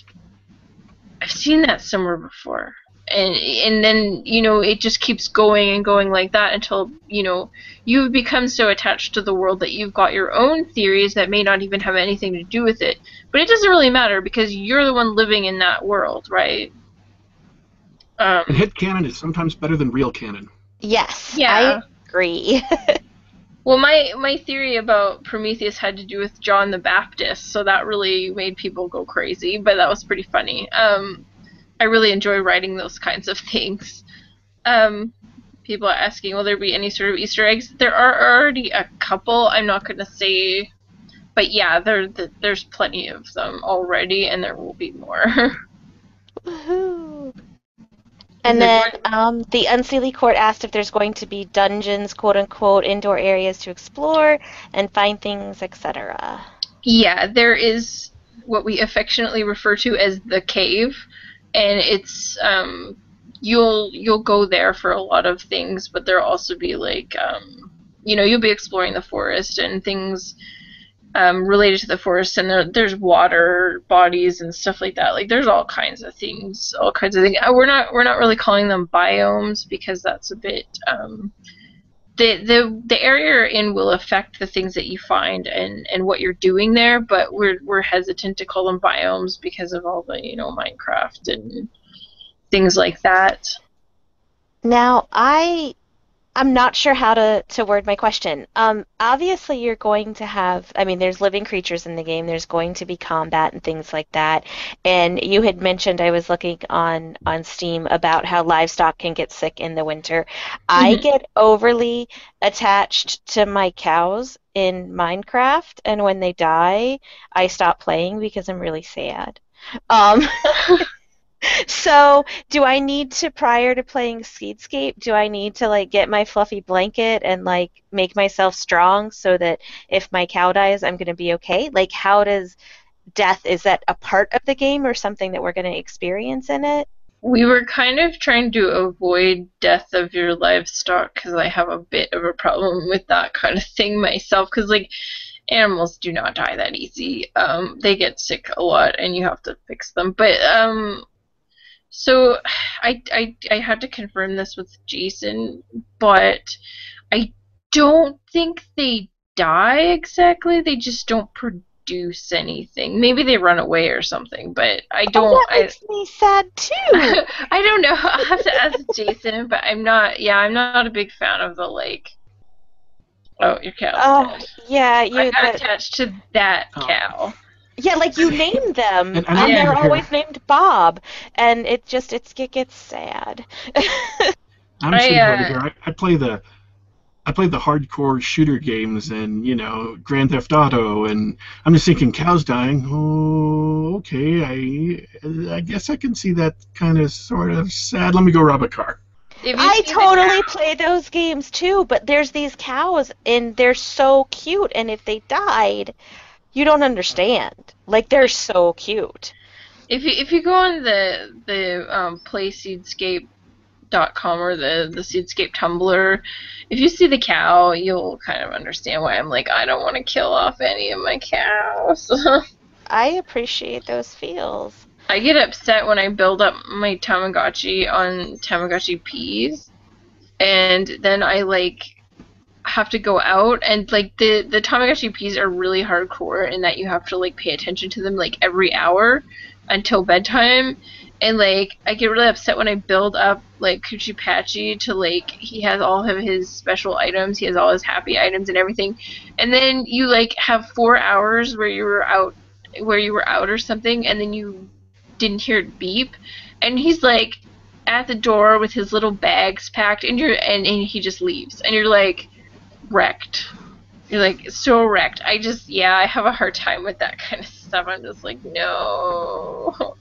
I've seen that somewhere before. And then, it just keeps going and going like that until, you've become so attached to the world that you've got your own theories that may not even have anything to do with it. But it doesn't really matter because you're the one living in that world, right? And headcanon is sometimes better than real canon. Yes, Yeah. I agree. Well, my theory about Prometheus had to do with John the Baptist, so that really made people go crazy, but that was pretty funny. I really enjoy writing those kinds of things. People are asking, will there be any sort of Easter eggs? There are already a couple. I'm not going to say, but yeah, there's plenty of them already, and there will be more. Woohoo! And then the Unseelie Court asked if there's going to be dungeons, quote-unquote, indoor areas to explore and find things, etc. Yeah, there is what we affectionately refer to as the cave, and it's you'll go there for a lot of things, but there'll also be like you'll be exploring the forest and things related to the forest, and there's water bodies and stuff like that. Like there's all kinds of things. We're not really calling them biomes because that's a bit the area you're in will affect the things that you find and what you're doing there, but we're hesitant to call them biomes because of all the Minecraft and things like that. Now, I'm not sure how to word my question. Obviously, you're going to have, there's living creatures in the game. There's going to be combat and things like that. And you had mentioned, I was looking on Steam about how livestock can get sick in the winter. I get overly attached to my cows in Minecraft, and when they die, I stop playing because I'm really sad. So, do I need to, prior to playing SeedScape, do I need to get my fluffy blanket and make myself strong so that if my cow dies, I'm going to be okay? How does death, is that a part of the game or something that we're going to experience in it? We were kind of trying to avoid death of your livestock because I have a bit of a problem with that kind of thing myself, because animals do not die that easy. They get sick a lot and you have to fix them. But so I had to confirm this with Jason, but I don't think they die exactly. They just don't produce anything. Maybe they run away or something, but I don't. Oh, that makes me sad too. I don't know. I'll have to ask Jason, but I'm not a big fan of the oh, your cow's dead. Yeah, I got attached to that cow. Yeah, you name them, and they're always named Bob, and it gets sad. I'm sitting over here. I play the hardcore shooter games and Grand Theft Auto, and I'm just thinking cows dying. Oh, okay. I guess I can see that kind of sort of sad. Let me go rob a car. I totally play those games too, but there's these cows and they're so cute, and if they died, you don't understand. They're so cute. If you go on the playseedscape.com or the SeedScape Tumblr, if you see the cow, you'll kind of understand why I'm I don't want to kill off any of my cows. I appreciate those feels. I get upset when I build up my Tamagotchi on Tamagotchi peas, and then I have to go out, and the Tamagotchi peas are really hardcore in that you have to pay attention to them every hour until bedtime, and I get really upset when I build up Coochie Patchy to he has all of his special items, he has all his happy items and everything, and then you have 4 hours where you were out or something, and then you didn't hear it beep, and he's at the door with his little bags packed, and he just leaves, and you're wrecked. You're so wrecked. I have a hard time with that kind of stuff. I'm just no.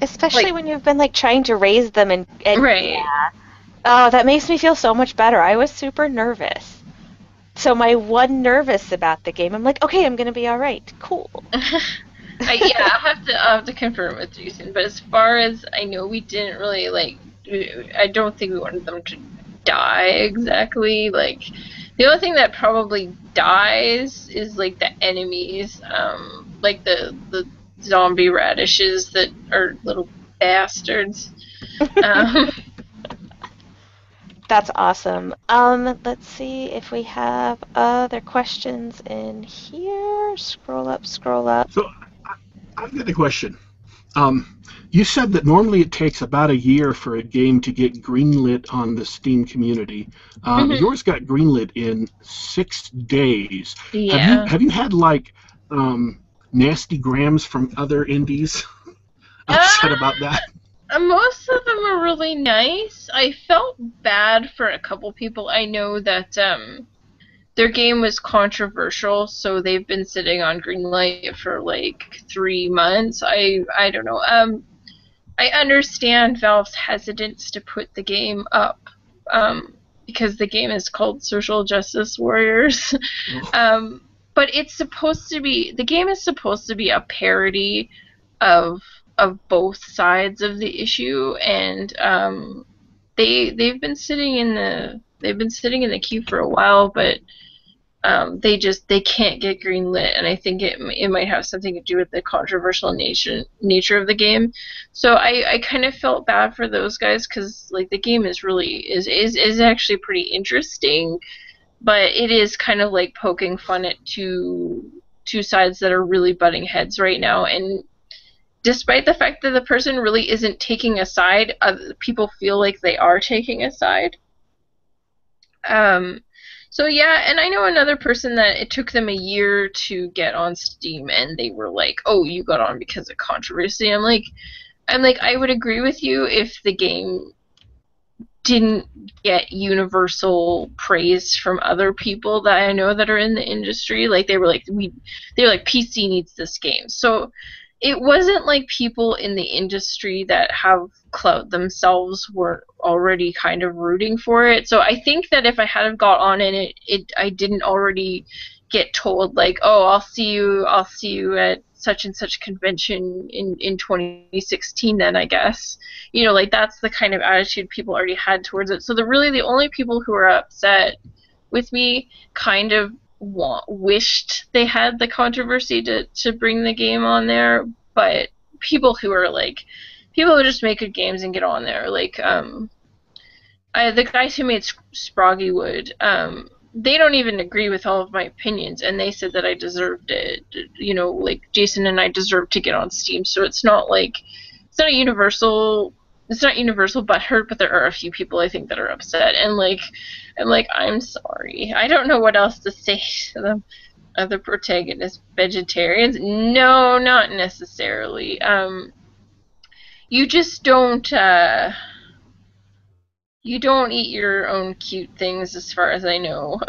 Especially when you've been trying to raise them and right. Yeah. Oh, that makes me feel so much better. I was super nervous. So my one nervous about the game, I'm like, okay, I'm gonna be all right. Cool. Yeah, I'll have to confirm with Jason. But as far as I know, we didn't really like. I don't think we wanted them to die exactly. Like the only thing that probably dies is like the enemies, like the zombie radishes that are little bastards. Um, That's awesome. Let's see if we have other questions in here. Scroll up, scroll up. So I've got a question. You said that normally it takes about a year for a game to get greenlit on the Steam community. Yours got greenlit in 6 days. yeah. Have you had like nasty grams from other indies upset about that? Most of them are really nice. I felt bad for a couple people. I know that their game was controversial, so they've been sitting on greenlight for like 3 months. I don't know. I understand Valve's hesitance to put the game up, because the game is called Social Justice Warriors. But it's supposed to be, the game is supposed to be a parody of both sides of the issue, and they've been sitting in the queue for a while, but they can't get greenlit, and I think it might have something to do with the controversial nature of the game. So I kind of felt bad for those guys, because like the game is actually pretty interesting, but it is kind of like poking fun at two sides that are really butting heads right now. And despite the fact that the person really isn't taking a side, people feel like they are taking a side. So yeah, and I know another person that it took them a year to get on Steam, and they were like, "Oh, you got on because of controversy." I'm like, I would agree with you if the game didn't get universal praise from other people that I know that are in the industry. Like they were like, PC needs this game. So it wasn't like people in the industry that have clout themselves were already kind of rooting for it. So I think that if I had have got on in it I didn't already get told like, oh, I'll see you at such and such convention in 2016 then, I guess. You know, like that's the kind of attitude people already had towards it. So the only people who are upset with me kind of wished they had the controversy to bring the game on there, but people who just make good games and get on there, like the guys who made Sproggywood, they don't even agree with all of my opinions, and they said that I deserved it. You know, like Jason and I deserved to get on Steam. So it's not a universal butthurt, but there are a few people I think that are upset, and I'm sorry. I don't know what else to say to them. Other protagonists, vegetarians? No, not necessarily. You just don't. You don't eat your own cute things, as far as I know.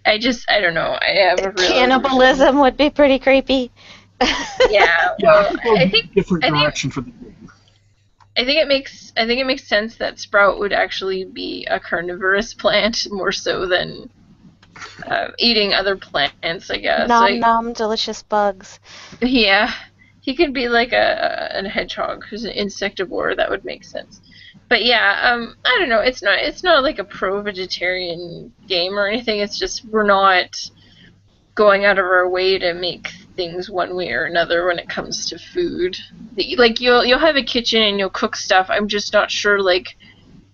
I don't know. I have a real Cannibalism would be pretty creepy. Yeah, well, I think different direction for the game. I think it makes sense that Sprout would actually be a carnivorous plant more so than eating other plants, I guess. Nom nom, delicious bugs. Yeah, he could be like a hedgehog who's an insectivore. That would make sense. But yeah, I don't know. It's not like a pro-vegetarian game or anything. It's just we're not going out of our way to make things one way or another when it comes to food. Like you'll have a kitchen and you'll cook stuff. I'm just not sure like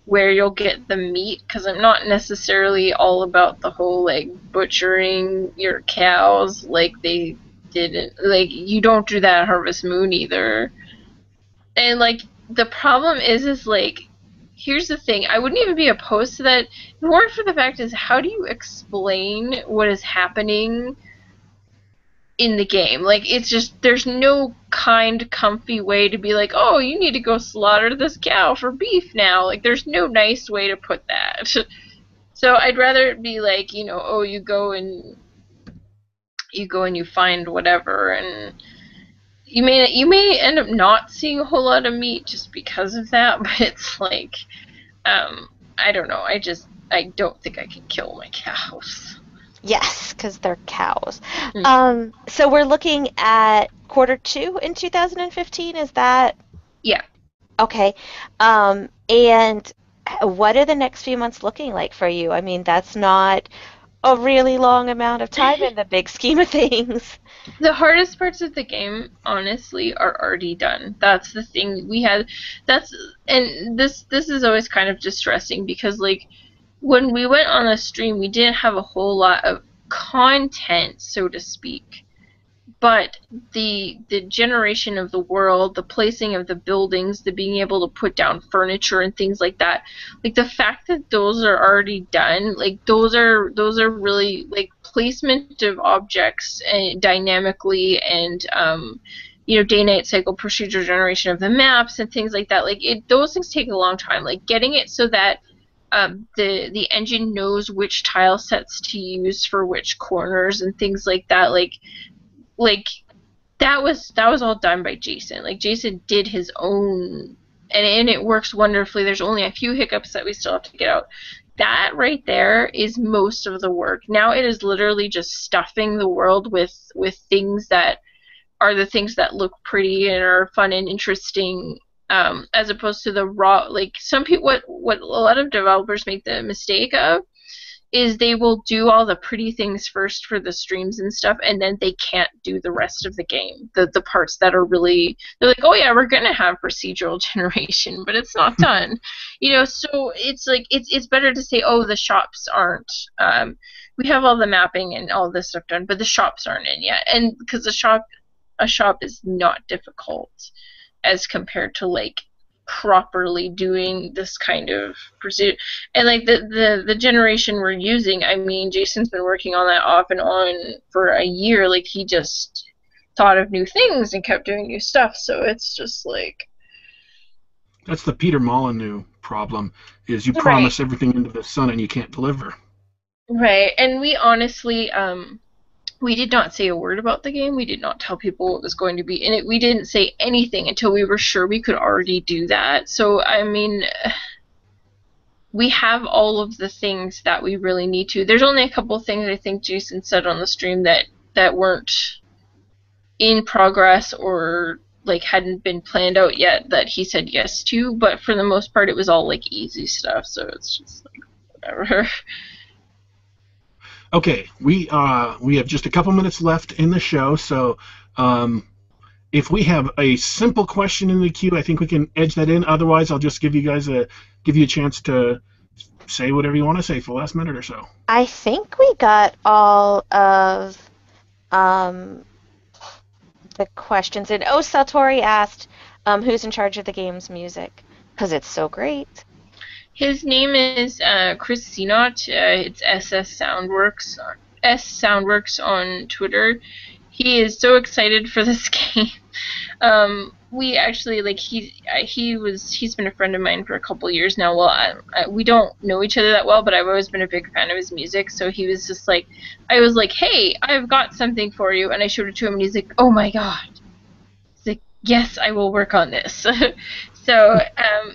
where you'll get the meat, because I'm not necessarily all about the whole like butchering your cows like they didn't. Like you don't do that at Harvest Moon either. And like the problem is like, here's the thing, I wouldn't even be opposed to that. More for the fact is, how do you explain what is happening in the game? Like, it's just, there's no kind, comfy way to be like, oh, you need to go slaughter this cow for beef now. Like, there's no nice way to put that. So I'd rather it be like, you know, oh, you go and you find whatever, and you may end up not seeing a whole lot of meat just because of that, but it's like, I don't know. I don't think I can kill my cows. Yes, because they're cows. Mm. So we're looking at Q2 in 2015. Is that Yeah. okay? And what are the next few months looking like for you? I mean, that's not a really long amount of time in the big scheme of things. The hardest parts of the game, honestly, are already done. That's the thing we had. That's and this is always kind of distressing because like when we went on a stream, we didn't have a whole lot of content, so to speak. But the generation of the world, the placing of the buildings, the being able to put down furniture and things like that, like the fact that those are already done, like those are really like placement of objects and dynamically and day night cycle procedure generation of the maps and things like that. Like those things take a long time. Like getting it so that the engine knows which tile sets to use for which corners and things like that. Like that was all done by Jason. Like Jason did his own, and it works wonderfully. There's only a few hiccups that we still have to get out. That right there is most of the work. Now it is literally just stuffing the world with things that are the things that look pretty and are fun and interesting, as opposed to the raw. Like some people, what a lot of developers make the mistake of is they will do all the pretty things first for the streams and stuff, and then they can't do the rest of the game. The parts that are really, they're like, oh yeah, we're gonna have procedural generation, but it's not done. So it's like it's better to say, oh, the shops aren't. We have all the mapping and all this stuff done, but the shops aren't in yet, and because a shop is not difficult as compared to like properly doing this kind of pursuit. And like the generation we're using, I mean, Jason's been working on that off and on for a year. Like he just thought of new things and kept doing new stuff. So it's just like That's the Peter Molyneux problem, is you right. promise everything into the sun and you can't deliver. Right. And we honestly we did not say a word about the game. We did not tell people what was going to be in it. We didn't say anything until we were sure we could already do that. So, I mean, we have all of the things that we really need to. There's only a couple things I think Jason said on the stream that weren't in progress or like hadn't been planned out yet that he said yes to. But for the most part, it was all like easy stuff. So it's just like whatever. Okay, we have just a couple minutes left in the show, so if we have a simple question in the queue, I think we can edge that in. Otherwise, I'll just give you a chance to say whatever you want to say for the last minute or so. I think we got all of the questions. And Satori asked, who's in charge of the game's music? Because it's so great. His name is Chris Zenot. It's SS Soundworks, S Soundworks on Twitter. He is so excited for this game. We actually like he's been a friend of mine for a couple years now. Well, we don't know each other that well, but I've always been a big fan of his music. So he was just like, I was like, hey, I've got something for you, and I showed it to him, and he's like, oh my god. He's like, yes, I will work on this. So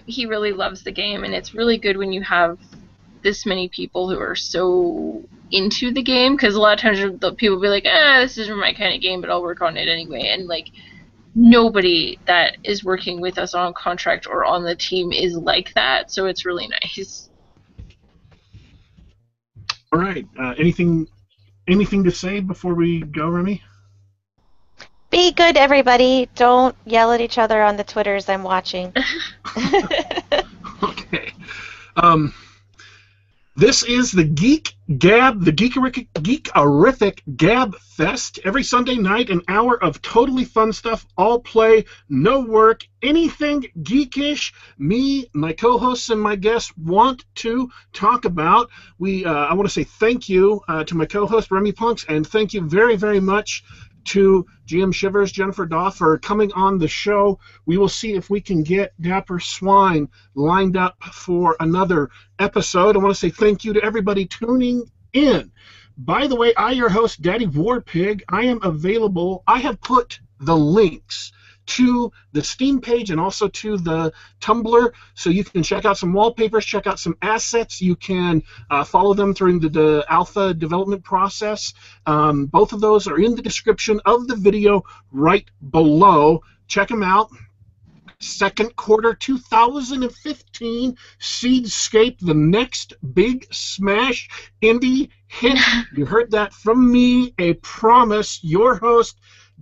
he really loves the game, and it's really good when you have this many people who are so into the game, because a lot of times people will be like, this isn't my kind of game, but I'll work on it anyway. And like nobody that is working with us on contract or on the team is like that, so it's really nice. All right. Anything to say before we go, Remy? Be good, everybody. Don't yell at each other on the Twitters. I'm watching. Okay. This is the Geek Gab, the Geekarific Gab Fest. Every Sunday night, an hour of totally fun stuff, all play, no work, anything geekish. Me, my co-hosts, and my guests want to talk about. I want to say thank you to my co-host, RemipunX, and thank you very, very much to GM Shivers, Jennifer Daw, for coming on the show. We will see if we can get Dapper Swine lined up for another episode. I want to say thank you to everybody tuning in. By the way, your host, Daddy Warpig, I am available. I have put the links to the Steam page and also to the Tumblr, so you can check out some wallpapers, check out some assets. You can follow them during the alpha development process. Both of those are in the description of the video right below. Check them out. Second quarter 2015, SeedScape, the next big smash indie hit. You heard that from me, a promise, your host,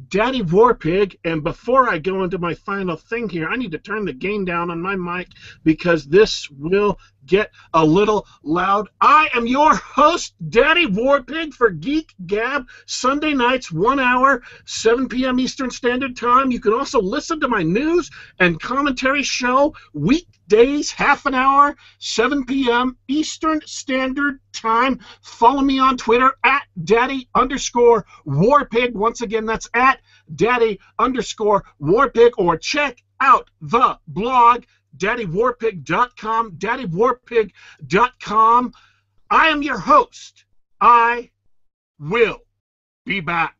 Daddy Warpig. And before I go into my final thing here, I need to turn the gain down on my mic because this will get a little loud. I am your host, Daddy Warpig, for Geek Gab, Sunday nights, 1 hour, 7 p.m. Eastern Standard Time. You can also listen to my news and commentary show weekdays, half an hour, 7 p.m. Eastern Standard Time. Follow me on Twitter at Daddy_Warpig. Once again, that's at Daddy_Warpig, or check out the blog, daddywarpig.com, daddywarpig.com. I am your host. I will be back.